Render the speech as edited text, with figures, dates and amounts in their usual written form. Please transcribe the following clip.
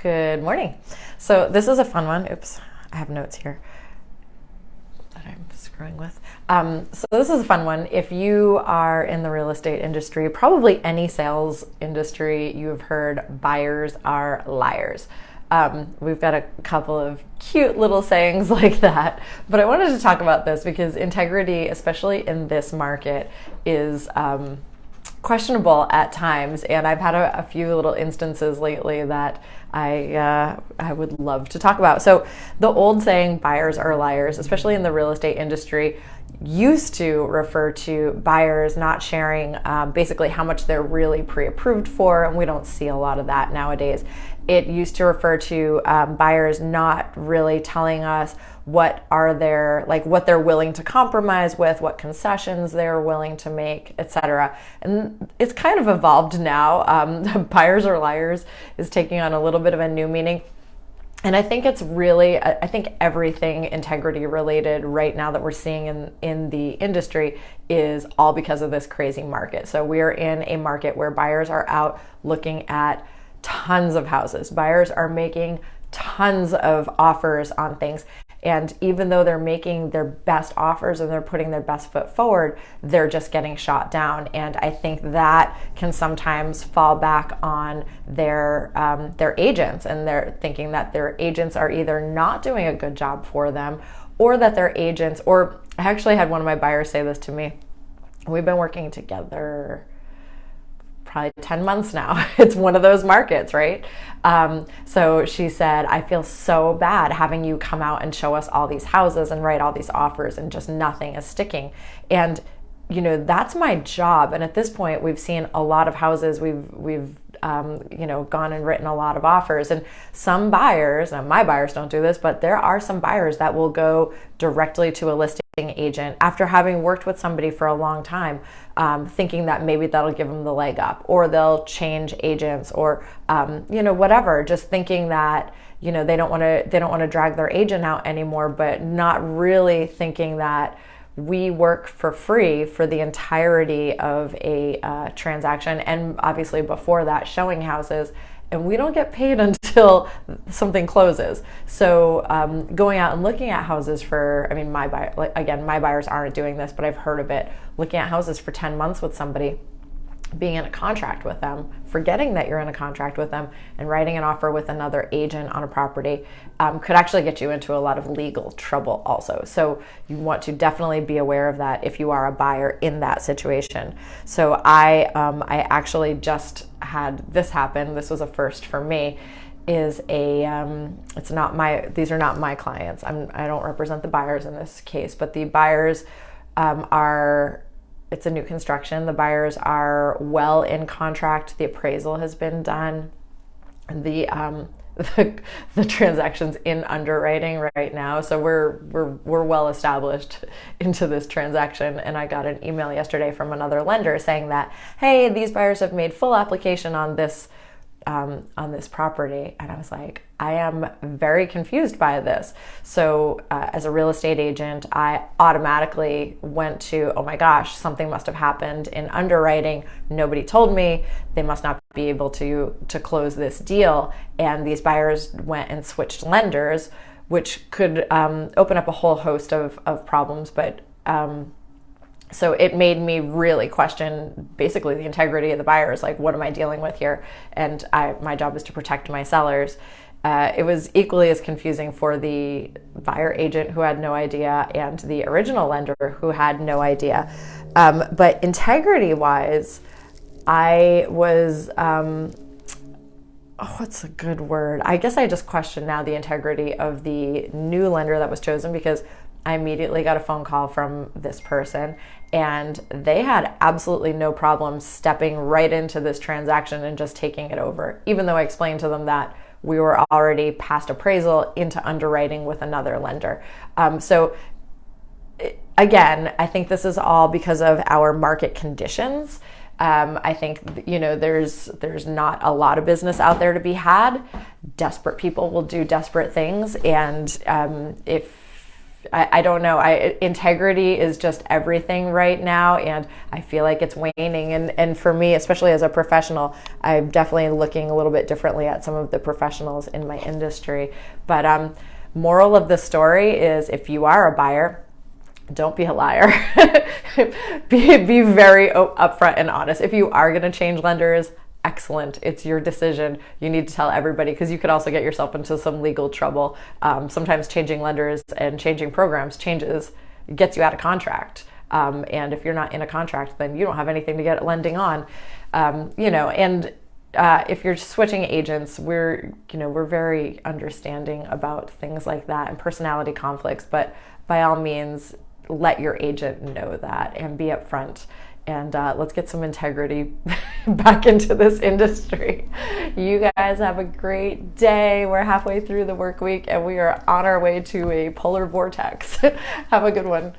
Good morning. So this is a fun one. Oops, I have notes here that I'm screwing with. So this is a fun one. If you are in the real estate industry, probably any sales industry, you have heard buyers are liars. We've got a couple of cute little sayings like that, but I wanted to talk about this because integrity, especially in this market, is questionable at times, and I've had a few little instances lately that I would love to talk about. So the old saying, buyers are liars, especially in the real estate industry, used to refer to buyers not sharing basically how much they're really pre-approved for, and we don't see a lot of that nowadays. It used to refer to buyers not really telling us what they're willing to compromise with, what concessions they're willing to make, etc. And it's kind of evolved now. Buyers are liars is taking on a little bit of a new meaning. And I think it's really, I think everything integrity related right now that we're seeing in the industry is all because of this crazy market. So we're in a market where buyers are out looking at tons of houses. Buyers are making tons of offers on things. And even though they're making their best offers and they're putting their best foot forward, they're just getting shot down. And I think that can sometimes fall back on their agents, and they're thinking that their agents are either not doing a good job for them, or that their agents, or I actually had one of my buyers say this to me. We've been working together probably 10 months now. It's one of those markets, right? So she said, I feel so bad having you come out and show us all these houses and write all these offers and just nothing is sticking. And, you know, that's my job. And at this point, we've seen a lot of houses. We've gone and written a lot of offers. And some buyers, and my buyers don't do this, but there are some buyers that will go directly to a listing agent after having worked with somebody for a long time, thinking that maybe that'll give them the leg up, or they'll change agents, or whatever, just thinking that they don't want to drag their agent out anymore, but not really thinking that we work for free for the entirety of a transaction, and obviously before that showing houses, and we don't get paid until something closes. So going out and looking at houses for, my buyers aren't doing this, but I've heard of it, looking at houses for 10 months with somebody, being in a contract with them, forgetting that you're in a contract with them, and writing an offer with another agent on a property could actually get you into a lot of legal trouble also. So you want to definitely be aware of that if you are a buyer in that situation. So I actually just had this happen. This was a first for me. These are not my clients. I don't represent the buyers in this case, but the buyers it's a new construction. The buyers are well in contract. The appraisal has been done. The transaction's in underwriting right now. So we're well established into this transaction. And I got an email yesterday from another lender saying that, hey, these buyers have made full application on this property. And I was like, I am very confused by this. So as a real estate agent, I automatically went to, oh my gosh, something must have happened in underwriting. Nobody told me. They must not be able to close this deal. And these buyers went and switched lenders, which could open up a whole host of problems. But so it made me really question basically the integrity of the buyers. Like, what am I dealing with here? And my job is to protect my sellers. It was equally as confusing for the buyer agent who had no idea and the original lender who had no idea. But integrity-wise, I was, what's a good word? I guess I just question now the integrity of the new lender that was chosen, because I immediately got a phone call from this person, and they had absolutely no problem stepping right into this transaction and just taking it over, even though I explained to them that we were already past appraisal into underwriting with another lender. So again, I think this is all because of our market conditions. I think, there's not a lot of business out there to be had. Desperate people will do desperate things. And I don't know. Integrity is just everything right now, and I feel like it's waning. And for me, especially as a professional, I'm definitely looking a little bit differently at some of the professionals in my industry. But moral of the story is, if you are a buyer, don't be a liar. be very upfront and honest. If you are going to change lenders, excellent. It's your decision. You need to tell everybody, because you could also get yourself into some legal trouble. Sometimes changing lenders and changing programs gets you out of contract. And if you're not in a contract, then you don't have anything to get lending on. If you're switching agents, we're very understanding about things like that and personality conflicts. But by all means, let your agent know that and be upfront. And let's get some integrity back into this industry. You guys have a great day. We're halfway through the work week, and we are on our way to a polar vortex. Have a good one.